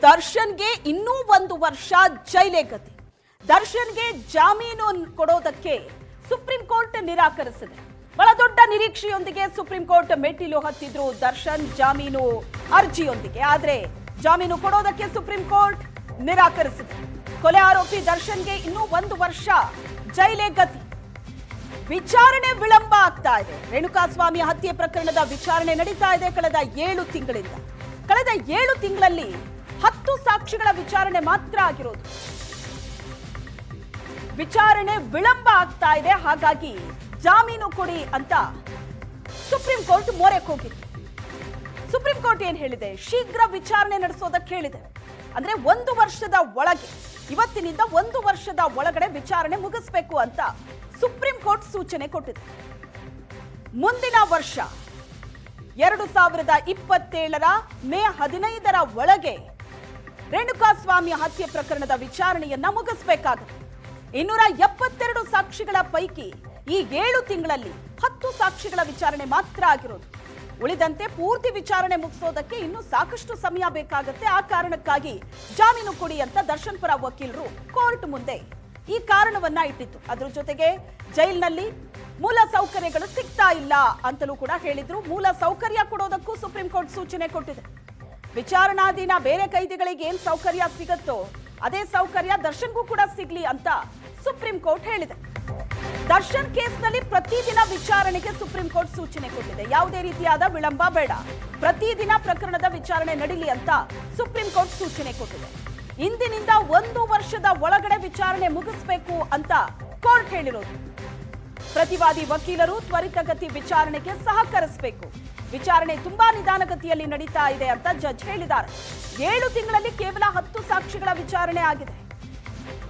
ದರ್ಶನ್ಗೆ ಇನ್ನೂ 1 ವರ್ಷ ಜೈಲೇ ಗತಿ. ದರ್ಶನ್ಗೆ ಜಾಮೀನು ಕೊಡೋದಕ್ಕೆ ಸುಪ್ರೀಂ ಕೋರ್ಟ್ ನಿರಾಕರಿಸಿದೆ. ಬಹಳ ದೊಡ್ಡ ನಿರೀಕ್ಷೆಯೊಂದಿಗೆ ಸುಪ್ರೀಂ ಕೋರ್ಟ್ ಮೆಟ್ಟಿಲು ಹತ್ತಿದ್ರು ದರ್ಶನ್ ಜಾಮೀನು ಅರ್ಜಿಯೊಂದಿಗೆ. ಆದ್ರೆ ಜಾಮೀನು ಕೊಡೋದಕ್ಕೆ ಸುಪ್ರೀಂ ಕೋರ್ಟ್ ನಿರಾಕರಿಸಿದೆ. ಕೊಲೆ ಆರೋಪಿ ದರ್ಶನ್ಗೆ ಇನ್ನೂ 1 ವರ್ಷ ಜೈಲೇ ಗತಿ. ವಿಚಾರಣೆ ವಿಳಂಬ ಆಗ್ತಾ ಇದೆ. ರೇಣುಕಾಸ್ವಾಮಿ ಹತ್ಯೆ ಪ್ರಕರಣದ ವಿಚಾರಣೆ ನಡೀತಾ ಇದೆ ಕಳೆದ 7 ತಿಂಗಳಿಂದ. ಕಳೆದ 7 ತಿಂಗಳಲ್ಲಿ 10 ಸಾಕ್ಷಿಗಳ ವಿಚಾರಣೆ ಮಾತ್ರ ಆಗಿರೋದು. ವಿಚಾರಣೆ ವಿಳಂಬ ಆಗ್ತಾ ಇದೆ. ಹಾಗಾಗಿ ಜಾಮೀನು ಕೊಡಿ ಅಂತ ಸುಪ್ರೀಂ ಕೋರ್ಟ್ ಮೊರೆಗೆ ಹೋಗಿತ್ತು. ಸುಪ್ರೀಂ ಕೋರ್ಟ್ ಏನ್ ಹೇಳಿದೆ? ಶೀಘ್ರ ವಿಚಾರಣೆ ನಡೆಸೋದಕ್ಕೆ ಹೇಳಿದೆ. ಅಂದ್ರೆ 1 ವರ್ಷದ ಒಳಗೆ, ಇವತ್ತಿನಿಂದ 1 ವರ್ಷದ ಒಳಗಡೆ ವಿಚಾರಣೆ ಮುಗಿಸ್ಬೇಕು ಅಂತ ಸುಪ್ರೀಂ ಕೋರ್ಟ್ ಸೂಚನೆ ಕೊಟ್ಟಿದೆ. ಮುಂದಿನ ವರ್ಷ 2027 ಮೇ 15ರ ಒಳಗೆ ರೇಣುಕಾಸ್ವಾಮಿ ಹತ್ಯೆ ಪ್ರಕರಣದ ವಿಚಾರಣೆಯನ್ನ ಮುಗಿಸಬೇಕಾಗುತ್ತೆ. 272 ಸಾಕ್ಷಿಗಳ ಪೈಕಿ ಈ 7 ತಿಂಗಳಲ್ಲಿ 10 ಸಾಕ್ಷಿಗಳ ವಿಚಾರಣೆ ಮಾತ್ರ ಆಗಿರೋದು. ಉಳಿದಂತೆ ಪೂರ್ತಿ ವಿಚಾರಣೆ ಮುಗಿಸೋದಕ್ಕೆ ಇನ್ನೂ ಸಾಕಷ್ಟು ಸಮಯ ಬೇಕಾಗುತ್ತೆ. ಆ ಕಾರಣಕ್ಕಾಗಿ ಜಾಮೀನು ಕೊಡಿ ಅಂತ ದರ್ಶನ್ ಪರ ವಕೀಲರು ಕೋರ್ಟ್ ಮುಂದೆ ಈ ಕಾರಣವನ್ನ ಇಟ್ಟಿತ್ತು. ಅದ್ರ ಜೊತೆಗೆ ಜೈಲಿನಲ್ಲಿ ಮೂಲ ಸೌಕರ್ಯಗಳು ಸಿಗ್ತಾ ಇಲ್ಲ ಅಂತಲೂ ಕೂಡ ಹೇಳಿದ್ರು. ಮೂಲ ಸೌಕರ್ಯ ಕೊಡೋದಕ್ಕೂ ಸುಪ್ರೀಂ ಕೋರ್ಟ್ ಸೂಚನೆ ಕೊಟ್ಟಿದೆ. ವಿಚಾರಣಾಧೀನ ಬೇರೆ ಕೈದಿಗಳಿಗೆ ಏನ್ ಸೌಕರ್ಯ ಸಿಗುತ್ತೋ ಅದೇ ಸೌಕರ್ಯ ದರ್ಶನ್ಗೂ ಕೂಡ ಸಿಗ್ಲಿ ಅಂತ ಸುಪ್ರೀಂ ಕೋರ್ಟ್ ಹೇಳಿದೆ. ದರ್ಶನ್ ಕೇಸ್ನಲ್ಲಿ ಪ್ರತಿದಿನ ವಿಚಾರಣೆಗೆ ಸುಪ್ರೀಂ ಕೋರ್ಟ್ ಸೂಚನೆ ಕೊಟ್ಟಿದೆ. ಯಾವುದೇ ರೀತಿಯಾದ ವಿಳಂಬ ಬೇಡ, ಪ್ರತಿದಿನ ಪ್ರಕರಣದ ವಿಚಾರಣೆ ನಡೀಲಿ ಅಂತ ಸುಪ್ರೀಂ ಕೋರ್ಟ್ ಸೂಚನೆ ಕೊಟ್ಟಿದೆ. ಇಂದಿನಿಂದ 1 ವರ್ಷದ ಒಳಗಡೆ ವಿಚಾರಣೆ ಮುಗಿಸಬೇಕು ಅಂತ ಕೋರ್ಟ್ ಹೇಳಿರೋದು. ಪ್ರತಿವಾದಿ ವಕೀಲರು ತ್ವರಿತಗತಿ ವಿಚಾರಣೆಗೆ ಸಹಕರಿಸಬೇಕು. ವಿಚಾರಣೆ ತುಂಬಾ ನಿಧಾನಗತಿಯಲ್ಲಿ ನಡೀತಾ ಇದೆ ಅಂತ ಜಡ್ಜ್ ಹೇಳಿದ್ದಾರೆ. 7 ತಿಂಗಳಲ್ಲಿ ಕೇವಲ 10 ಸಾಕ್ಷಿಗಳ ವಿಚಾರಣೆ ಆಗಿದೆ.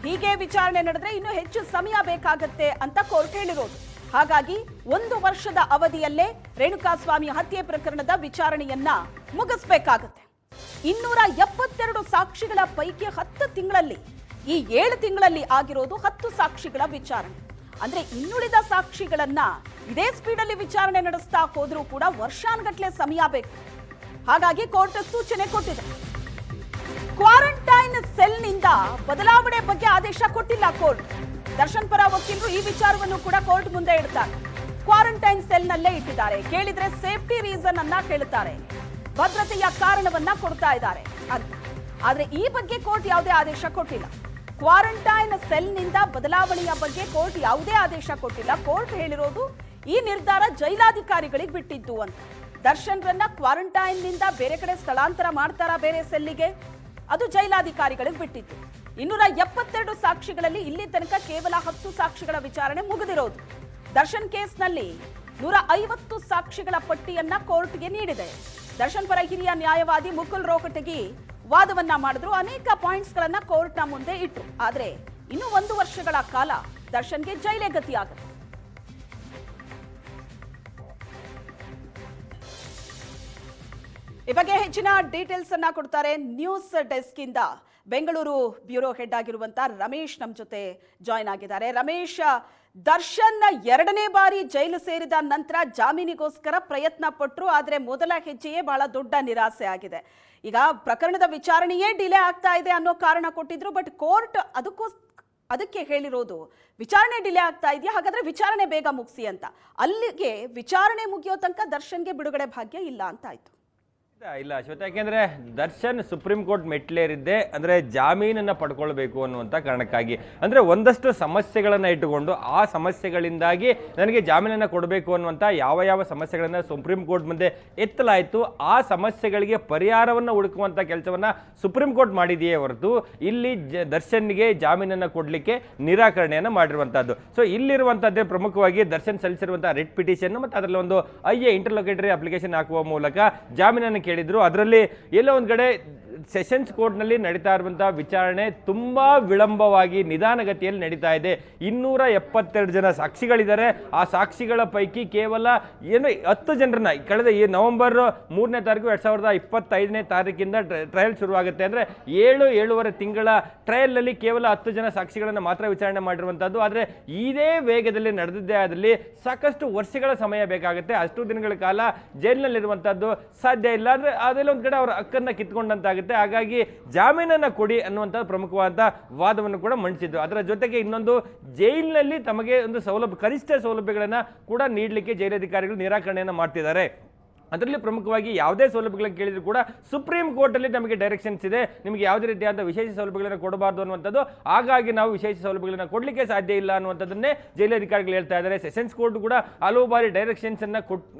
ಹೀಗೆ ವಿಚಾರಣೆ ನಡೆದ್ರೆ ಇನ್ನೂ ಹೆಚ್ಚು ಸಮಯ ಬೇಕಾಗುತ್ತೆ ಅಂತ ಕೋರ್ಟ್ ಹೇಳಿರೋದು. ಹಾಗಾಗಿ 1 ವರ್ಷದ ಅವಧಿಯಲ್ಲೇ ರೇಣುಕಾಸ್ವಾಮಿ ಹತ್ಯೆ ಪ್ರಕರಣದ ವಿಚಾರಣೆಯನ್ನ ಮುಗಿಸಬೇಕಾಗುತ್ತೆ. 272 ಸಾಕ್ಷಿಗಳ ಪೈಕಿ 10 ತಿಂಗಳಲ್ಲಿ, ಈ 7 ತಿಂಗಳಲ್ಲಿ ಆಗಿರೋದು 10 ಸಾಕ್ಷಿಗಳ ವಿಚಾರಣೆ. ಅಂದ್ರೆ ಇನ್ನುಳಿದ ಸಾಕ್ಷಿಗಳನ್ನ ಇದೇ ಸ್ಪೀಡಲ್ಲಿ ವಿಚಾರಣೆ ನಡೆಸ್ತಾ ಹೋದ್ರೂ ಕೂಡ ವರ್ಷಾನುಗಟ್ಲೆ ಸಮಯ ಬೇಕು. ಹಾಗಾಗಿ ಕೋರ್ಟ್ ಸೂಚನೆ ಕೊಟ್ಟಿದೆ. ಕ್ವಾರಂಟೈನ್ ಸೆಲ್ನಿಂದ ಬದಲಾವಣೆ ಬಗ್ಗೆ ಆದೇಶ ಕೊಟ್ಟಿಲ್ಲ ಕೋರ್ಟ್. ದರ್ಶನ್ ಪರ ವಕೀಲರು ಈ ವಿಚಾರವನ್ನು ಕೂಡ ಕೋರ್ಟ್ ಮುಂದೆ ಇಡ್ತಾರೆ. ಕ್ವಾರಂಟೈನ್ ಸೆಲ್ನಲ್ಲೇ ಇಟ್ಟಿದ್ದಾರೆ, ಕೇಳಿದ್ರೆ ಸೇಫ್ಟಿ ರೀಸನ್ ಅನ್ನ ಕೇಳುತ್ತಾರೆ, ಭದ್ರತೆಯ ಕಾರಣವನ್ನ ಕೊಡ್ತಾ ಇದ್ದಾರೆ ಅಂತ. ಆದ್ರೆ ಈ ಬಗ್ಗೆ ಕೋರ್ಟ್ ಯಾವುದೇ ಆದೇಶ ಕೊಟ್ಟಿಲ್ಲ. ಕ್ವಾರಂಟೈನ್ ಸೆಲ್ನಿಂದ ಬದಲಾವಣೆಯ ಬಗ್ಗೆ ಕೋರ್ಟ್ ಯಾವುದೇ ಆದೇಶ ಕೊಟ್ಟಿಲ್ಲ. ಕೋರ್ಟ್ ಹೇಳಿರೋದು ಈ ನಿರ್ಧಾರ ಜೈಲಾಧಿಕಾರಿಗಳಿಗೆ ಬಿಟ್ಟಿದ್ದು ಅಂತ. ದರ್ಶನ್ರನ್ನ ಕ್ವಾರಂಟೈನ್ ನಿಂದ ಬೇರೆ ಕಡೆ ಸ್ಥಳಾಂತರ ಮಾಡ್ತಾರಾ ಬೇರೆ ಸೆಲ್ಲಿಗೆ, ಅದು ಜೈಲಾಧಿಕಾರಿಗಳಿಗೆ ಬಿಟ್ಟಿತ್ತು. 272 ಸಾಕ್ಷಿಗಳಲ್ಲಿ ಇಲ್ಲಿ ತನಕ ಕೇವಲ 10 ಸಾಕ್ಷಿಗಳ ವಿಚಾರಣೆ ಮುಗಿದಿರೋದು. ದರ್ಶನ್ ಕೇಸ್ನಲ್ಲಿ 150 ಸಾಕ್ಷಿಗಳ ಪಟ್ಟಿಯನ್ನ ಕೋರ್ಟ್ಗೆ ನೀಡಿದೆ. ದರ್ಶನ್ ಪರ ಹಿರಿಯ ನ್ಯಾಯವಾದಿ ಮುಕುಲ್ ರೋಹಟಗಿ ವಾದವನ್ನ ಮಾಡಿದ್ರು. ಅನೇಕ ಪಾಯಿಂಟ್ಸ್ ಗಳನ್ನ ಕೋರ್ಟ್ನ ಮುಂದೆ ಇಟ್ರು. ಆದ್ರೆ ಇನ್ನು 1 ವರ್ಷಗಳ ಕಾಲ ದರ್ಶನ್ಗೆ ಜೈಲೇ ಗತಿ ಆಗುತ್ತೆ. ಈ ಬಗ್ಗೆ ಹೆಚ್ಚಿನ ಡೀಟೇಲ್ಸ್ ಅನ್ನ ಕೊಡ್ತಾರೆ ನ್ಯೂಸ್ ಡೆಸ್ಕ್ ಇಂದ ಬೆಂಗಳೂರು ಬ್ಯೂರೋ ಹೆಡ್ ಆಗಿರುವಂತ ರಮೇಶ್ ನಮ್ಮ ಜೊತೆ ಜಾಯ್ನ್ ಆಗಿದ್ದಾರೆ. ರಮೇಶ್, ದರ್ಶನ್ 2ನೇ ಬಾರಿ ಜೈಲು ಸೇರಿದ ನಂತರ ಜಾಮೀನಿಗೋಸ್ಕರ ಪ್ರಯತ್ನ ಪಟ್ಟರು. ಆದ್ರೆ ಮೊದಲ ಹೆಜ್ಜೆಯೇ ಬಹಳ ದೊಡ್ಡ ನಿರಾಸೆ ಆಗಿದೆ. ಈಗ ಪ್ರಕರಣದ ವಿಚಾರಣೆಯೇ ಡಿಲೇ ಆಗ್ತಾ ಇದೆ ಅನ್ನೋ ಕಾರಣ ಕೊಟ್ಟಿದ್ರು. ಬಟ್ ಕೋರ್ಟ್ ಅದಕ್ಕೆ ಹೇಳಿರೋದು ವಿಚಾರಣೆ ಡಿಲೇ ಆಗ್ತಾ ಇದೆಯಾ, ಹಾಗಾದ್ರೆ ವಿಚಾರಣೆ ಬೇಗ ಮುಗಿಸಿ ಅಂತ. ಅಲ್ಲಿಗೆ ವಿಚಾರಣೆ ಮುಗಿಯೋ ತನಕ ದರ್ಶನ್ಗೆ ಬಿಡುಗಡೆ ಭಾಗ್ಯ ಇಲ್ಲ ಅಂತ ಆಯ್ತು. ಇಲ್ಲ ಶ್ವೇತಾ, ಯಾಕೆಂದ್ರೆ ದರ್ಶನ್ ಸುಪ್ರೀಂ ಕೋರ್ಟ್ ಮೆಟ್ಲೇರಿದ್ದೆ ಅಂದ್ರೆ ಜಾಮೀನನ್ನ ಪಡ್ಕೊಳ್ಬೇಕು ಅನ್ನುವಂಥ ಕಾರಣಕ್ಕಾಗಿ. ಅಂದ್ರೆ ಒಂದಷ್ಟು ಸಮಸ್ಯೆಗಳನ್ನ ಇಟ್ಟುಕೊಂಡು ಆ ಸಮಸ್ಯೆಗಳಿಂದಾಗಿ ನನಗೆ ಜಾಮೀನನ್ನ ಕೊಡಬೇಕು ಅನ್ನುವಂಥ ಯಾವ ಸಮಸ್ಯೆಗಳನ್ನ ಸುಪ್ರೀಂ ಕೋರ್ಟ್ ಮುಂದೆ ಎತ್ತಲಾಯಿತು. ಆ ಸಮಸ್ಯೆಗಳಿಗೆ ಪರಿಹಾರವನ್ನು ಹುಡುಕುವಂಥ ಕೆಲಸವನ್ನ ಸುಪ್ರೀಂ ಕೋರ್ಟ್ ಮಾಡಿದೆಯೇ ಹೊರತು ಇಲ್ಲಿ ದರ್ಶನ್ಗೆ ಜಾಮೀನನ್ನ ಕೊಡಲಿಕ್ಕೆ ನಿರಾಕರಣೆಯನ್ನು ಮಾಡಿರುವಂತಹದ್ದು. ಸೊ ಇಲ್ಲಿರುವಂತಹದ್ದೇ ಪ್ರಮುಖವಾಗಿ ದರ್ಶನ್ ಸಲ್ಲಿಸಿರುವಂತಹ ರಿಟ್ ಪಿಟಿಷನ್ ಮತ್ತು ಅದರಲ್ಲಿ ಒಂದು IA ಇಂಟರ್ಲೊಕೇಟರಿ ಅಪ್ಲಿಕೇಶನ್ ಹಾಕುವ ಮೂಲಕ ಜಾಮೀನನ್ನು ಕೇಳಿದ್ರು. ಅದರಲ್ಲಿ ಎಲ್ಲೋ ಒಂದ್ ಕಡೆ ಸೆಷನ್ಸ್ ಕೋರ್ಟ್ನಲ್ಲಿ ನಡೀತಾ ಇರುವಂತಹ ವಿಚಾರಣೆ ತುಂಬಾ ವಿಳಂಬವಾಗಿ ನಿಧಾನಗತಿಯಲ್ಲಿ ನಡೀತಾ ಇದೆ. 272 ಜನ ಸಾಕ್ಷಿಗಳಿದ್ದಾರೆ. ಆ ಸಾಕ್ಷಿಗಳ ಪೈಕಿ ಕೇವಲ 10 ಜನರನ್ನ ಕಳೆದ ನವೆಂಬರ್ 3ನೇ ತಾರೀಕು 2025ನೇ ತಾರೀಕಿಂದ ಟ್ರಯಲ್ ಶುರುವಾಗುತ್ತೆ. ಅಂದ್ರೆ 7-7.5 ತಿಂಗಳ ಟ್ರಯಲ್ ನಲ್ಲಿ ಕೇವಲ 10 ಜನ ಸಾಕ್ಷಿಗಳನ್ನ ಮಾತ್ರ ವಿಚಾರಣೆ ಮಾಡಿರುವಂತದ್ದು. ಆದ್ರೆ ಇದೇ ವೇಗದಲ್ಲಿ ನಡೆದಿದ್ದೇ ಆದಲ್ಲಿ ಸಾಕಷ್ಟು ವರ್ಷಗಳ ಸಮಯ ಬೇಕಾಗುತ್ತೆ. ಅಷ್ಟು ದಿನಗಳ ಕಾಲ ಜೈಲಿನಲ್ಲಿರುವಂತದ್ದು ಸಾಧ್ಯ ಇಲ್ಲ. ಅಂದ್ರೆ ಅದೆಲ್ಲ ಒಂದ್ ಕಡೆ ಅವರ ಹಕ್ಕನ್ನ ಕಿತ್ಕೊಂಡಂತಾಗುತ್ತೆ. ಆಗುತ್ತೆ. ಹಾಗಾಗಿ ಜಾಮೀನನ್ನ ಕೊಡಿ ಅನ್ನುವಂಥ ಪ್ರಮುಖವಾದ ವಾದವನ್ನು ಕೂಡ ಮಂಡಿಸಿದ್ರು. ಅದರ ಜೊತೆಗೆ ಇನ್ನೊಂದು, ಜೈಲಿನಲ್ಲಿ ತಮಗೆ ಒಂದು ಕನಿಷ್ಠ ಸೌಲಭ್ಯಗಳನ್ನ ಕೂಡ ನೀಡಲಿಕ್ಕೆ ಜೈಲಧಿಕಾರಿಗಳು ನಿರಾಕರಣೆಯನ್ನು ಮಾಡ್ತಿದ್ದಾರೆ. ಅದರಲ್ಲಿ ಪ್ರಮುಖವಾಗಿ ಯಾವುದೇ ಸೌಲಭ್ಯಗಳನ್ನು ಕೇಳಿದ್ರು ಕೂಡ ಸುಪ್ರೀಂ ಕೋರ್ಟಲ್ಲಿ ನಮಗೆ ಡೈರೆಕ್ಷನ್ಸ್ ಇದೆ, ನಿಮಗೆ ಯಾವುದೇ ರೀತಿಯಾದ ವಿಶೇಷ ಸೌಲಭ್ಯಗಳನ್ನು ಕೊಡಬಾರ್ದು ಅನ್ನುವಂಥದ್ದು. ಹಾಗಾಗಿ ನಾವು ವಿಶೇಷ ಸೌಲಭ್ಯಗಳನ್ನು ಕೊಡಲಿಕ್ಕೆ ಸಾಧ್ಯ ಇಲ್ಲ ಅನ್ನುವಂಥದ್ದನ್ನೇ ಜೈಲಧಿಕಾರಿಗಳು ಹೇಳ್ತಾ ಇದ್ದಾರೆ. ಸೆಷನ್ಸ್ ಕೋರ್ಟ್ ಕೂಡ ಹಲವು ಬಾರಿ ಡೈರೆಕ್ಷನ್ಸ್ ಅನ್ನ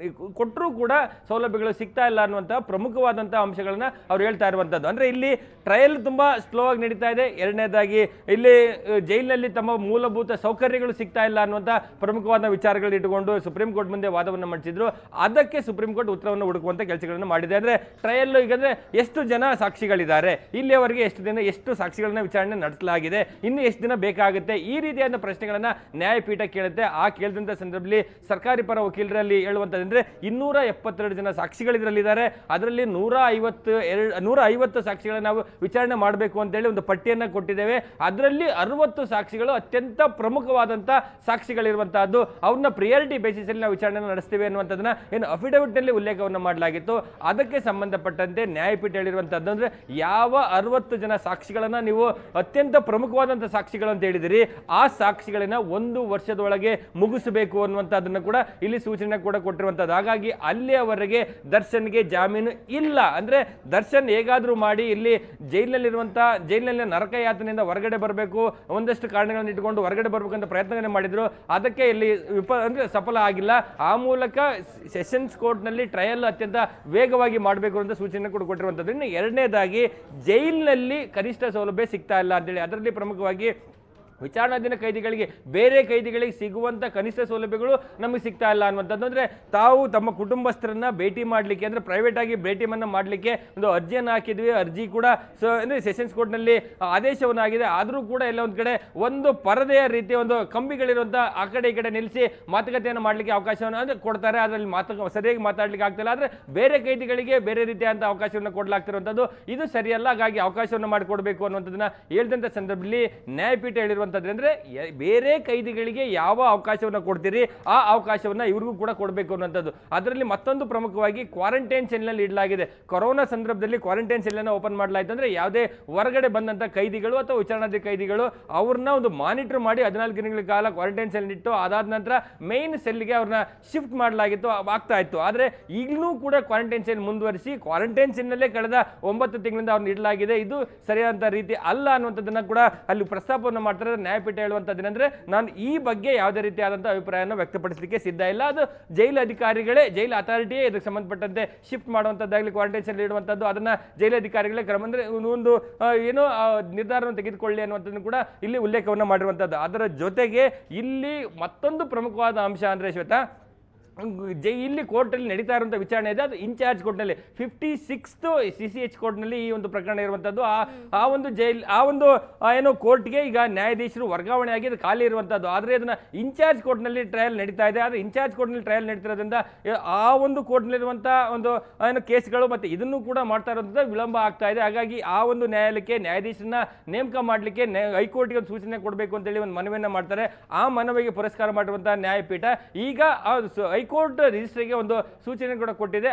ಕೊಟ್ಟರೂ ಕೂಡ ಸೌಲಭ್ಯಗಳು ಸಿಗ್ತಾ ಇಲ್ಲ ಅನ್ನುವಂಥ ಪ್ರಮುಖವಾದಂತಹ ಅಂಶಗಳನ್ನ ಅವ್ರು ಹೇಳ್ತಾ ಇರುವಂಥದ್ದು. ಅಂದ್ರೆ ಇಲ್ಲಿ ಟ್ರಯಲ್ ತುಂಬಾ ಸ್ಲೋ ಆಗಿ ನಡೀತಾ ಇದೆ. ಎರಡನೇದಾಗಿ ಇಲ್ಲಿ ಜೈಲಿನಲ್ಲಿ ತಮ್ಮ ಮೂಲಭೂತ ಸೌಕರ್ಯಗಳು ಸಿಗ್ತಾ ಇಲ್ಲ ಅನ್ನುವಂಥ ಪ್ರಮುಖವಾದ ವಿಚಾರಗಳು ಇಟ್ಟುಕೊಂಡು ಸುಪ್ರೀಂ ಕೋರ್ಟ್ ಮುಂದೆ ವಾದವನ್ನು ಮಂಡಿಸಿದ್ರು. ಅದಕ್ಕೆ ಸುಪ್ರೀಂ ಕೋರ್ಟ್ ಉತ್ತರವನ್ನು ಹುಡುಕುವಂತ ಕೆಲಸಗಳನ್ನು ಮಾಡಿದೆ. ಅಂದ್ರೆ ಟ್ರಯಲ್ ಈಗಂದ್ರೆ ಎಷ್ಟು ಜನ ಸಾಕ್ಷಿಗಳಿದ್ದಾರೆ, ಇಲ್ಲಿಯವರೆಗೆ ಎಷ್ಟು ಸಾಕ್ಷಿಗಳನ್ನ ವಿಚಾರಣೆ ನಡೆಸಲಾಗಿದೆ, ಇನ್ನು ಎಷ್ಟು ದಿನ ಬೇಕಾಗುತ್ತೆ, ಈ ರೀತಿಯಾದ ಪ್ರಶ್ನೆಗಳನ್ನ ನ್ಯಾಯಪೀಠ ಕೇಳುತ್ತೆ. ಆ ಕೇಳಿದಂತ ಸಂದರ್ಭದಲ್ಲಿ ಸರ್ಕಾರಿ ಪರ ವಕೀಲರಲ್ಲಿ ಹೇಳುವಂತಂದ್ರೆ 272 ಜನ ಸಾಕ್ಷಿಗಳಿದ್ರಲ್ಲಿದ್ದಾರೆ. ಅದರಲ್ಲಿ 150 ಸಾಕ್ಷಿಗಳನ್ನ ನಾವು ವಿಚಾರಣೆ ಮಾಡಬೇಕು ಅಂತ ಹೇಳಿ ಒಂದು ಪಟ್ಟಿಯನ್ನ ಕೊಟ್ಟಿದ್ದೇವೆ. ಅದರಲ್ಲಿ 60 ಸಾಕ್ಷಿಗಳು ಅತ್ಯಂತ ಪ್ರಮುಖವಾದಂತ ಸಾಕ್ಷಿಗಳಿರುವಂತಹದ್ದು. ಅವ್ರನ್ನ ಪ್ರಿಯಾರಿಟಿ ಬೇಸಿಸ್ ಅಲ್ಲಿ ನಾವು ವಿಚಾರಣೆ ನಡೆಸ್ತೇವೆ ಅನ್ನುವಂಥದ್ದನ್ನ ಏನು ಅಫಿಡವಿಟ್ ನಲ್ಲಿ ಉಲ್ಲೇಖವನ್ನು ಮಾಡಲಾಗಿತ್ತು. ಅದಕ್ಕೆ ಸಂಬಂಧಪಟ್ಟಂತೆ ನ್ಯಾಯಪೀಠ ಹೇಳಿರುವಂತದ್ದು ಅಂದ್ರೆ ಯಾವ 60 ಜನ ಸಾಕ್ಷಿಗಳನ್ನ ನೀವು ಅತ್ಯಂತ ಪ್ರಮುಖವಾದಂತಹ ಸಾಕ್ಷಿಗಳು ಅಂತ ಹೇಳಿದಿರಿ, ಆ ಸಾಕ್ಷಿಗಳನ್ನ 1 ವರ್ಷದೊಳಗೆ ಮುಗಿಸಬೇಕು ಅನ್ನುವಂಥದ್ದನ್ನು ಕೂಡ ಇಲ್ಲಿ ಸೂಚನೆ ಕೂಡ ಕೊಟ್ಟಿರುವಂತದ್ದು. ಹಾಗಾಗಿ ಅಲ್ಲಿಯವರೆಗೆ ದರ್ಶನ್ಗೆ ಜಾಮೀನು ಇಲ್ಲ. ಅಂದ್ರೆ ದರ್ಶನ್ ಹೇಗಾದ್ರೂ ಮಾಡಿ ಇಲ್ಲಿ ಜೈಲಿನಲ್ಲಿ ನರಕ ಯಾತನೆಯಿಂದ ಹೊರಗಡೆ ಬರಬೇಕು, ಒಂದಷ್ಟು ಕಾರಣಗಳನ್ನು ಇಟ್ಟುಕೊಂಡು ಹೊರಗಡೆ ಬರ್ಬೇಕಂತ ಪ್ರಯತ್ನವನ್ನೇ ಮಾಡಿದ್ರು. ಅದಕ್ಕೆ ಇಲ್ಲಿ ಸಫಲ ಆಗಿಲ್ಲ. ಆ ಮೂಲಕ ಸೆಷನ್ಸ್ ಕೋರ್ಟ್ ನಲ್ಲಿ ಟ್ರಯಲ್ ಅತ್ಯಂತ ವೇಗವಾಗಿ ಮಾಡಬೇಕು ಅಂತ ಸೂಚನೆ ಕೂಡ ಕೊಟ್ಟಿರುವಂತದ್ದು. ಇನ್ನು ಎರಡನೇದಾಗಿ ಜೈಲಿನಲ್ಲಿ ಕನಿಷ್ಠ ಸೌಲಭ್ಯ ಸಿಗ್ತಾ ಇಲ್ಲ ಅಂತೇಳಿ, ಅದರಲ್ಲಿ ಪ್ರಮುಖವಾಗಿ ವಿಚಾರಣಾಧೀನ ಕೈದಿಗಳಿಗೆ ಬೇರೆ ಕೈದಿಗಳಿಗೆ ಸಿಗುವಂತ ಕನಿಷ್ಠ ಸೌಲಭ್ಯಗಳು ನಮಗೆ ಸಿಗ್ತಾ ಇಲ್ಲ ಅನ್ನುವಂಥದ್ದು. ಅಂದ್ರೆ ತಾವು ತಮ್ಮ ಕುಟುಂಬಸ್ಥರನ್ನ ಭೇಟಿ ಮಾಡಲಿಕ್ಕೆ, ಅಂದ್ರೆ ಪ್ರೈವೇಟ್ ಆಗಿ ಭೇಟಿಯನ್ನ ಮಾಡಲಿಕ್ಕೆ ಒಂದು ಅರ್ಜಿಯನ್ನು ಹಾಕಿದ್ವಿ. ಅರ್ಜಿ ಕೂಡ ಅಂದ್ರೆ ಸೆಷನ್ಸ್ ಕೋರ್ಟ್ ನಲ್ಲಿ ಆದೇಶವನ್ನಾಗಿದೆ. ಆದರೂ ಕೂಡ ಎಲ್ಲ ಒಂದ್ ಕಡೆ ಒಂದು ಪರದೆಯ ರೀತಿಯ ಒಂದು ಕಂಬಿಗಳಿರುವಂತ ಆ ಕಡೆ ಈ ಕಡೆ ನಿಲ್ಲಿಸಿ ಮಾತುಕತೆಯನ್ನು ಮಾಡಲಿಕ್ಕೆ ಅವಕಾಶವನ್ನು ಅಂದ್ರೆ ಕೊಡ್ತಾರೆ. ಅದರಲ್ಲಿ ಸರಿಯಾಗಿ ಮಾತಾಡ್ಲಿಕ್ಕೆ ಆಗ್ತಿಲ್ಲ. ಆದ್ರೆ ಬೇರೆ ಕೈದಿಗಳಿಗೆ ಬೇರೆ ರೀತಿಯಾದಂತ ಅವಕಾಶವನ್ನು ಕೊಡಲಾಗ್ತಿರುವಂತದ್ದು ಇದು ಸರಿಯಲ್ಲ. ಹಾಗಾಗಿ ಅವಕಾಶವನ್ನು ಮಾಡಿಕೊಡ್ಬೇಕು ಅನ್ನುವಂಥದ್ದನ್ನ ಹೇಳಿದಂತ ಸಂದರ್ಭದಲ್ಲಿ ನ್ಯಾಯಪೀಠ ಹೇಳಿರುವಂತ ಅಂದ್ರೆ ಬೇರೆ ಕೈದಿಗಳಿಗೆ ಯಾವ ಅವಕಾಶವನ್ನ ಕೊಡ್ತೀರಿ ಆ ಅವಕಾಶವನ್ನ ಇವ್ರಿಗೂ ಕೂಡ ಕೊಡಬೇಕು ಅನ್ನುವಂಥದ್ದು. ಅದರಲ್ಲಿ ಮತ್ತೊಂದು ಪ್ರಮುಖವಾಗಿ ಕ್ವಾರಂಟೈನ್ ಸೆಲ್ ನಲ್ಲಿ ಇಡಲಾಗಿದೆ. ಕೊರೋನಾ ಸಂದರ್ಭದಲ್ಲಿ ಕ್ವಾರಂಟೈನ್ ಸೆಲ್ ಅನ್ನು ಓಪನ್ ಮಾಡಲಾಯಿತು. ಅಂದ್ರೆ ಯಾವುದೇ ಹೊರಗಡೆ ಬಂದಂತ ಕೈದಿಗಳು ಅಥವಾ ವಿಚಾರಣಾಧೀನ ಕೈದಿಗಳು ಅವ್ರನ್ನ ಒಂದು ಮಾನಿಟರ್ ಮಾಡಿ 14 ದಿನಗಳ ಕಾಲ ಕ್ವಾರಂಟೈನ್ ಸೆಲ್ ಇಟ್ಟು ಅದಾದ ನಂತರ ಮೇನ್ ಸೆಲ್ಗೆ ಅವ್ರನ್ನ ಶಿಫ್ಟ್ ಮಾಡಲಾಗಿತ್ತು, ಆಗ್ತಾ ಇತ್ತು. ಆದ್ರೆ ಈಗಲೂ ಕೂಡ ಕ್ವಾರಂಟೈನ್ ಸೆಲ್ ಮುಂದುವರಿಸಿ ಕ್ವಾರಂಟೈನ್ ಸೆಲ್ ನಲ್ಲೇ ಕಳೆದ 9 ತಿಂಗಳಿಂದ ಅವ್ರನ್ನ ಇಡಲಾಗಿದೆ. ಇದು ಸರಿಯಾದ ರೀತಿ ಅಲ್ಲ ಅನ್ನುವಂಥದ್ದನ್ನ ಕೂಡ ಅಲ್ಲಿ ಪ್ರಸ್ತಾಪವನ್ನು ಮಾಡ್ತಾರೆ. ನ್ಯಾಯಪೀಠ ಹೇಳುವಂತದ್ದೇನೆಂದ್ರೆ ನಾನು ಈ ಬಗ್ಗೆ ಯಾವುದೇ ರೀತಿಯಾದಂತಹ ಅಭಿಪ್ರಾಯವನ್ನು ವ್ಯಕ್ತಪಡಿಸಲಿಕ್ಕೆ ಸಿದ್ಧ ಇಲ್ಲ. ಅದು ಜೈಲು ಅಧಿಕಾರಿಗಳೇ, ಜೈಲು ಅಥಾರಿಟಿಯೇ ಇದಕ್ಕೆ ಸಂಬಂಧಪಟ್ಟಂತೆ ಶಿಫ್ಟ್ ಮಾಡುವಂತದ್ದಾಗಲಿ ಕ್ವಾರಂಟೈನ್ ಸೆಲ್ ಇಡುವಂತದ್ದು ಅದನ್ನ ಜೈಲು ಅಧಿಕಾರಿಗಳೇ ಕ್ರಮ ಅಂದ್ರೆ ಒಂದು ಏನೋ ನಿರ್ಧಾರವನ್ನು ತೆಗೆದುಕೊಳ್ಳಿ ಅನ್ನುವಂಥದ್ದನ್ನು ಕೂಡ ಇಲ್ಲಿ ಉಲ್ಲೇಖವನ್ನು ಮಾಡಿರುವಂತದ್ದು. ಅದರ ಜೊತೆಗೆ ಇಲ್ಲಿ ಮತ್ತೊಂದು ಪ್ರಮುಖವಾದ ಅಂಶ ಅಂದ್ರೆ ಶ್ವೇತಾ, ಇಲ್ಲಿ ಕೋರ್ಟಲ್ಲಿ ನಡೀತಾ ಇರುವಂಥ ವಿಚಾರಣೆ ಇದೆ. ಅದು ಇನ್ಚಾರ್ಜ್ ಕೋರ್ಟ್ನಲ್ಲಿ 56th CCH ಕೋರ್ಟ್ನಲ್ಲಿ ಈ ಒಂದು ಪ್ರಕರಣ ಇರುವಂಥದ್ದು. ಆ ಒಂದು ಏನೋ ಕೋರ್ಟ್ಗೆ ಈಗ ನ್ಯಾಯಾಧೀಶರು ವರ್ಗಾವಣೆ ಆಗಿ ಅದು ಖಾಲಿ ಇರುವಂಥದ್ದು. ಆದರೆ ಅದನ್ನ ಇನ್ಚಾರ್ಜ್ ಕೋರ್ಟ್ನಲ್ಲಿ ಟ್ರಯಲ್ ನಡೀತಾ ಇದೆ. ಆದರೆ ಇನ್ಚಾರ್ಜ್ ಕೋರ್ಟ್ನಲ್ಲಿ ಟ್ರಯಲ್ ನಡೀತಿರೋದ್ರಿಂದ ಆ ಒಂದು ಕೋರ್ಟ್ನಲ್ಲಿರುವಂಥ ಒಂದು ಏನೋ ಕೇಸ್ಗಳು ಮತ್ತೆ ಇದನ್ನು ಕೂಡ ಮಾಡ್ತಾ ಇರೋದ್ರಿಂದ ವಿಳಂಬ ಆಗ್ತಾ ಇದೆ. ಹಾಗಾಗಿ ಆ ಒಂದು ನ್ಯಾಯಾಲಯಕ್ಕೆ ನ್ಯಾಯಾಧೀಶರನ್ನ ನೇಮಕ ಮಾಡಲಿಕ್ಕೆ ಹೈಕೋರ್ಟ್ಗೆ ಒಂದು ಸೂಚನೆ ಕೊಡಬೇಕು ಅಂತೇಳಿ ಒಂದು ಮನವಿಯನ್ನು ಮಾಡ್ತಾರೆ. ಆ ಮನವಿಗೆ ಪುರಸ್ಕಾರ ಮಾಡಿರುವಂತಹ ನ್ಯಾಯಪೀಠ ಈಗ ಕೋರ್ಟ್ ರಿಜಿಸ್ಟ್ರಿಗೆ ಒಂದು ಸೂಚನೆ ಕೂಡ ಕೊಟ್ಟಿದೆ.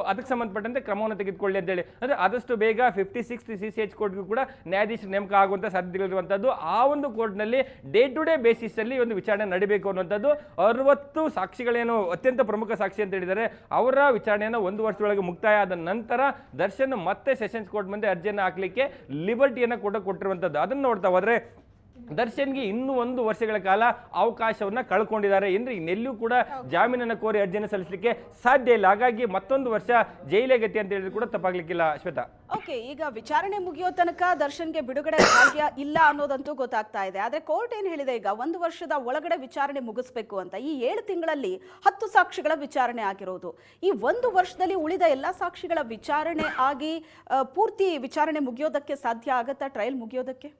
ಅದಕ್ಕೆ ಸಂಬಂಧಪಟ್ಟಂತೆ ಕ್ರಮವನ್ನು ತೆಗೆದುಕೊಳ್ಳಿ ಅಂತೇಳಿ. ಅಂದ್ರೆ ಆದಷ್ಟು ಬೇಗ 56th CCH ಕೋರ್ಟ್ಗೂ ಕೂಡ ನ್ಯಾಯಾಧೀಶ ನೇಮಕ ಆಗುವಂತ ಸಾಧ್ಯತೆಗಳಿರುವಂತದ್ದು. ಆ ಒಂದು ಕೋರ್ಟ್ ನಲ್ಲಿ ಡೇ ಟು ಡೇ ಬೇಸಿಸ್ ಅಲ್ಲಿ ಒಂದು ವಿಚಾರಣೆ ನಡೀಬೇಕು ಅನ್ನುವಂಥದ್ದು. 60 ಸಾಕ್ಷಿಗಳೇನು ಅತ್ಯಂತ ಪ್ರಮುಖ ಸಾಕ್ಷಿ ಅಂತ ಹೇಳಿದ್ದಾರೆ, ಅವರ ವಿಚಾರಣೆಯನ್ನು 1 ವರ್ಷದೊಳಗೆ ಮುಕ್ತಾಯ ಆದ ನಂತರ ದರ್ಶನ್ ಮತ್ತೆ ಸೆಷನ್ಸ್ ಕೋರ್ಟ್ ಮುಂದೆ ಅರ್ಜಿಯನ್ನು ಹಾಕಲಿಕ್ಕೆ ಲಿಬರ್ಟಿಯನ್ನು ಕೂಡ ಕೊಟ್ಟಿರುವಂತದ್ದು. ಅದನ್ನು ನೋಡ್ತಾ ಹೋದ್ರೆ ದರ್ಶನ್ಗೆ ಇನ್ನೂ 1 ವರ್ಷಗಳ ಕಾಲ ಅವಕಾಶವನ್ನ ಕಳ್ಕೊಂಡಿದ್ದಾರೆ. ಅಂದ್ರೆ ಇನ್ನೆಲ್ಲೂ ಕೂಡ ಜಾಮೀನನ್ನು ಕೋರಿ ಅರ್ಜಿಯನ್ನು ಸಲ್ಲಿಸಲಿಕ್ಕೆ ಸಾಧ್ಯ ಇಲ್ಲ. ಹಾಗಾಗಿ ಮತ್ತೊಂದು ವರ್ಷ ಜೈಲೇ ಗತಿ ಅಂತ ಹೇಳಿದ್ರು ಕೂಡ ತಪ್ಪಾಗ್ಲಿಕ್ಕಿಲ್ಲ ಶ್ವೇತಾ. ಓಕೆ, ಈಗ ವಿಚಾರಣೆ ಮುಗಿಯೋ ತನಕ ದರ್ಶನ್ಗೆ ಬಿಡುಗಡೆ ಭಾಗ್ಯ ಇಲ್ಲ ಅನ್ನೋದಂತೂ ಗೊತ್ತಾಗ್ತಾ ಇದೆ. ಆದ್ರೆ ಕೋರ್ಟ್ ಏನ್ ಹೇಳಿದೆ, ಈಗ 1 ವರ್ಷದ ಒಳಗಡೆ ವಿಚಾರಣೆ ಮುಗಿಸ್ಬೇಕು ಅಂತ. ಈ 7 ತಿಂಗಳಲ್ಲಿ 10 ಸಾಕ್ಷಿಗಳ ವಿಚಾರಣೆ ಆಗಿರೋದು. ಈ 1 ವರ್ಷದಲ್ಲಿ ಉಳಿದ ಎಲ್ಲಾ ಸಾಕ್ಷಿಗಳ ವಿಚಾರಣೆ ಆಗಿ ಪೂರ್ತಿ ವಿಚಾರಣೆ ಮುಗಿಯೋದಕ್ಕೆ ಸಾಧ್ಯ ಆಗತ್ತಾ, ಟ್ರಯಲ್ ಮುಗಿಯೋದಕ್ಕೆ?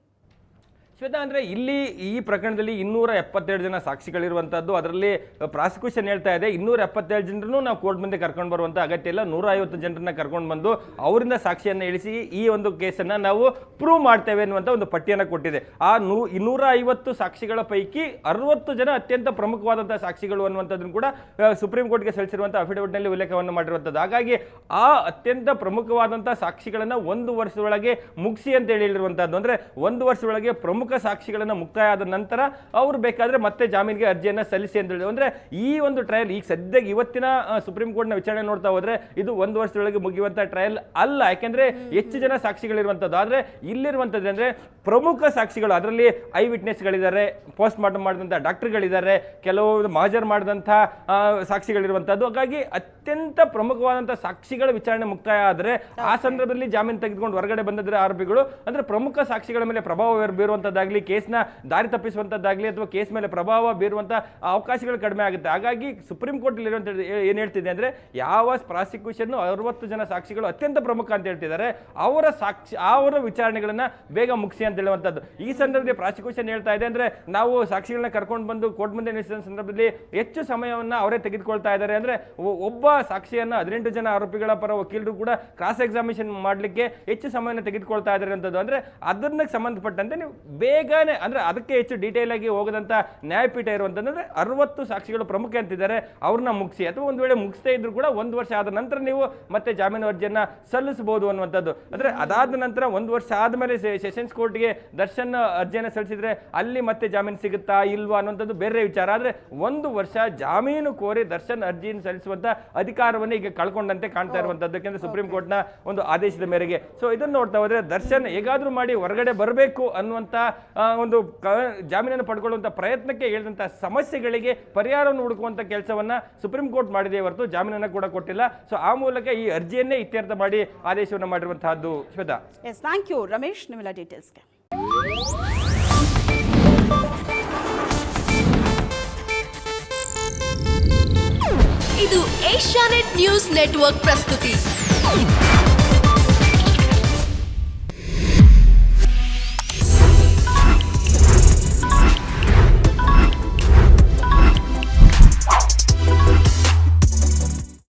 ಶ್ವೇತಾ, ಅಂದ್ರೆ ಇಲ್ಲಿ ಈ ಪ್ರಕರಣದಲ್ಲಿ 272 ಜನ ಸಾಕ್ಷಿಗಳಿರುವಂತದ್ದು. ಅದರಲ್ಲಿ ಪ್ರಾಸಿಕ್ಯೂಷನ್ ಹೇಳ್ತಾ ಇದೆ 277 ಜನರನ್ನು ನಾವು ಕೋರ್ಟ್ ಮುಂದೆ ಕರ್ಕೊಂಡು ಬರುವಂತ ಅಗತ್ಯ ಇಲ್ಲ, 150 ಜನರನ್ನ ಕರ್ಕೊಂಡು ಬಂದು ಅವರಿಂದ ಸಾಕ್ಷಿಯನ್ನ ಇಳಿಸಿ ಈ ಒಂದು ಕೇಸನ್ನ ನಾವು ಪ್ರೂವ್ ಮಾಡ್ತೇವೆ ಅನ್ನುವಂತ ಒಂದು ಪಟ್ಟಿಯನ್ನ ಕೊಟ್ಟಿದೆ. ಆ 250 ಸಾಕ್ಷಿಗಳ ಪೈಕಿ 60 ಜನ ಅತ್ಯಂತ ಪ್ರಮುಖವಾದಂತಹ ಸಾಕ್ಷಿಗಳು ಅನ್ನುವಂಥದ್ದನ್ನು ಕೂಡ ಸುಪ್ರೀಂ ಕೋರ್ಟ್ಗೆ ಸಲ್ಲಿಸಿರುವಂತಹ ಅಫಿಡವಿಟ್ ನಲ್ಲಿ ಉಲ್ಲೇಖವನ್ನು ಮಾಡಿರುವಂತದ್ದು. ಹಾಗಾಗಿ ಆ ಅತ್ಯಂತ ಪ್ರಮುಖವಾದಂತಹ ಸಾಕ್ಷಿಗಳನ್ನ 1 ವರ್ಷದೊಳಗೆ ಮುಗಿಸಿ ಅಂತ ಹೇಳಿರುವಂತದ್ದು. ಅಂದ್ರೆ 1 ವರ್ಷದೊಳಗೆ ಪ್ರಮುಖ ಸಾಕ್ಷಿಗಳನ್ನ ಮುಕ್ತಾಯ ಆದ ನಂತರ ಅವರು ಬೇಕಾದ್ರೆ ಮತ್ತೆ ಜಾಮೀನಿಗೆ ಅರ್ಜಿಯನ್ನ ಸಲ್ಲಿಸಿ ಅಂತ ಹೇಳಿದ್ರು. ಅಂದ್ರೆ ಈ ಒಂದು ಟ್ರಯಲ್ ಈಗ ಸದ್ಯಕ್ಕೆ ಇವತ್ತಿನ ಸುಪ್ರೀಂ ಕೋರ್ಟ್ ನ ವಿಚಾರಣೆ ನೋಡ್ತಾ ಹೋದ್ರೆ ಇದು 1 ವರ್ಷದೊಳಗೆ ಮುಗಿಯುವಂತ ಟ್ರಯಲ್ ಅಲ್ಲ. ಯಾಕೆಂದ್ರೆ ಹೆಚ್ಚು ಜನ ಸಾಕ್ಷಿಗಳಿರುವಂತದ್ದು. ಆದ್ರೆ ಇಲ್ಲಿರುವಂತದ್ದು ಅಂದ್ರೆ ಪ್ರಮುಖ ಸಾಕ್ಷಿಗಳು, ಅದರಲ್ಲಿ ಐ ವಿಟ್ನೆಸ್ ಗಳಿದ್ದಾರೆ, ಪೋಸ್ಟ್ ಮಾರ್ಟಮ್ ಮಾಡಿದಂತ ಡಾಕ್ಟರ್ಗಳಿದ್ದಾರೆ, ಕೆಲವು ಮಾಜರ್ ಮಾಡಿದಂತಹ ಸಾಕ್ಷಿಗಳಿರುವಂತದ್ದು. ಹಾಗಾಗಿ ಅತ್ಯಂತ ಪ್ರಮುಖವಾದಂತಹ ಸಾಕ್ಷಿಗಳ ವಿಚಾರಣೆ ಮುಕ್ತಾಯ ಆದ್ರೆ ಆ ಸಂದರ್ಭದಲ್ಲಿ ಜಾಮೀನು ತೆಗೆದುಕೊಂಡು ಹೊರಗಡೆ ಬಂದಿದ್ರೆ ಆರೋಪಿಗಳು ಅಂದ್ರೆ ಪ್ರಮುಖ ಸಾಕ್ಷಿಗಳ ಮೇಲೆ ಪ್ರಭಾವ ಬೀರುವಂತದ್ದಾಗ್ಲಿ, ಕೇಸ್ನ ದಾರಿ ತಪ್ಪಿಸುವಂತದ್ದಾಗ್ಲಿ ಅಥವಾ ಕೇಸ್ ಮೇಲೆ ಪ್ರಭಾವ ಬೀರುವಂತ ಅವಕಾಶಗಳು ಕಡಿಮೆ ಆಗುತ್ತೆ. ಹಾಗಾಗಿ ಸುಪ್ರೀಂ ಕೋರ್ಟ್ ಏನ್ ಹೇಳ್ತಿದೆ ಅಂದ್ರೆ ಯಾವ ಪ್ರಾಸಿಕ್ಯೂಷನ್ 60 ಜನ ಸಾಕ್ಷಿಗಳು ಅತ್ಯಂತ ಪ್ರಮುಖ ಅಂತ ಹೇಳ್ತಿದ್ದಾರೆ, ಅವರ ವಿಚಾರಣೆಗಳನ್ನ ಬೇಗ ಮುಗಿಸಿ ಅಂತ ಹೇಳುವಂತದ್ದು. ಈ ಸಂದರ್ಭದಲ್ಲಿ ಪ್ರಾಸಿಕ್ಯೂಷನ್ ಹೇಳ್ತಾ ಇದೆ ಅಂದ್ರೆ ನಾವು ಸಾಕ್ಷಿಗಳನ್ನ ಕರ್ಕೊಂಡು ಬಂದು ಕೋರ್ಟ್ ಮುಂದೆ ನಿಲ್ಲಿಸಿದ ಸಂದರ್ಭದಲ್ಲಿ ಹೆಚ್ಚು ಸಮಯವನ್ನ ಅವರೇ ತೆಗೆದುಕೊಳ್ತಾ ಇದ್ದಾರೆ. ಅಂದ್ರೆ ಒಬ್ಬ ಸಾಕ್ಷಿಯನ್ನ 18 ಜನ ಆರೋಪಿಗಳ ಪರ ವಕೀಲರು ಕೂಡ ಕ್ರಾಸ್ ಎಕ್ಸಾಮಿನೇಷನ್ ಮಾಡ್ಲಿಕ್ಕೆ ಹೆಚ್ಚು ಸಮಯವನ್ನು ತೆಗೆದುಕೊಳ್ತಾ ಇದ್ದಾರೆ ಅಂತದ್ದು. ಅಂದ್ರೆ ಅದನ್ನ ಸಂಬಂಧಪಟ್ಟಂತೆ ನೀವು ಬೇಗನೆ ಅಂದ್ರೆ ಅದಕ್ಕೆ ಹೆಚ್ಚು ಡೀಟೇಲ್ ಆಗಿ ಹೋಗದಂತ ನ್ಯಾಯಪೀಠ ಇರುವಂತಂದ್ರೆ 60 ಸಾಕ್ಷಿಗಳು ಪ್ರಮುಖ ಅಂತಿದ್ದಾರೆ, ಅವ್ರನ್ನ ಮುಗಿಸಿ. ಅಥವಾ ಒಂದು ವೇಳೆ ಮುಗಿಸ್ತೇ ಇದ್ರು ಕೂಡ 1 ವರ್ಷ ಆದ ನಂತರ ನೀವು ಮತ್ತೆ ಜಾಮೀನು ಅರ್ಜಿಯನ್ನ ಸಲ್ಲಿಸಬಹುದು ಅನ್ನುವಂಥದ್ದು. ಅಂದ್ರೆ ಅದಾದ ನಂತರ 1 ವರ್ಷ ಆದ್ಮೇಲೆ ಸೆಷನ್ಸ್ ಕೋರ್ಟ್ಗೆ ದರ್ಶನ್ ಅರ್ಜಿಯನ್ನ ಸಲ್ಲಿಸಿದ್ರೆ ಅಲ್ಲಿ ಮತ್ತೆ ಜಾಮೀನು ಸಿಗುತ್ತಾ ಇಲ್ವಾ ಅನ್ನುವಂಥದ್ದು ಬೇರೆ ವಿಚಾರ. ಆದ್ರೆ 1 ವರ್ಷ ಜಾಮೀನು ಕೋರಿ ದರ್ಶನ್ ಅರ್ಜಿಯನ್ನು ಸಲ್ಲಿಸುವಂತ ಅಧಿಕಾರವನ್ನು ಈಗ ಕಳ್ಕೊಂಡಂತೆ ಕಾಣ್ತಾ ಇರುವಂತದ್ದು, ಯಾಕೆಂದ್ರೆ ಸುಪ್ರೀಂ ಕೋರ್ಟ್ ನ ಒಂದು ಆದೇಶದ ಮೇರೆಗೆ. ಸೊ ಇದನ್ನು ನೋಡ್ತಾ ಹೋದ್ರೆ ದರ್ಶನ್ ಹೇಗಾದ್ರೂ ಮಾಡಿ ಹೊರಗಡೆ ಬರಬೇಕು ಅನ್ನುವಂತ ಒಂದು ಜಾಮೀನನ್ನು ಪಡ್ಕೊಳ್ಳುವಂತ ಪ್ರಯತ್ನಕ್ಕೆ ಹೇಳಿದಂತಹ ಸಮಸ್ಯೆಗಳಿಗೆ ಪರಿಹಾರವನ್ನು ಹುಡುಕುವಂತ ಕೆಲಸವನ್ನ ಸುಪ್ರೀಂ ಕೋರ್ಟ್ ಮಾಡಿದೆ ಹೊರತು ಜಾಮೀನನ್ನು ಕೂಡ ಕೊಟ್ಟಿಲ್ಲ. ಸೊ ಆ ಮೂಲಕ ಈ ಅರ್ಜಿಯನ್ನೇ ಇತ್ಯರ್ಥ ಮಾಡಿ ಆದೇಶವನ್ನು ಮಾಡಿರುವಂತಹದ್ದು. Shweta, yes, thank you Ramesh ನಿಮ್ಮೆಲ್ಲ ಡೀಟೇಲ್ಸ್ಗೆ. ಇದು ಏಷ್ಯಾನೆಟ್ ನ್ಯೂಸ್ ನೆಟ್ವರ್ಕ್ ಪ್ರಸ್ತುತಿ.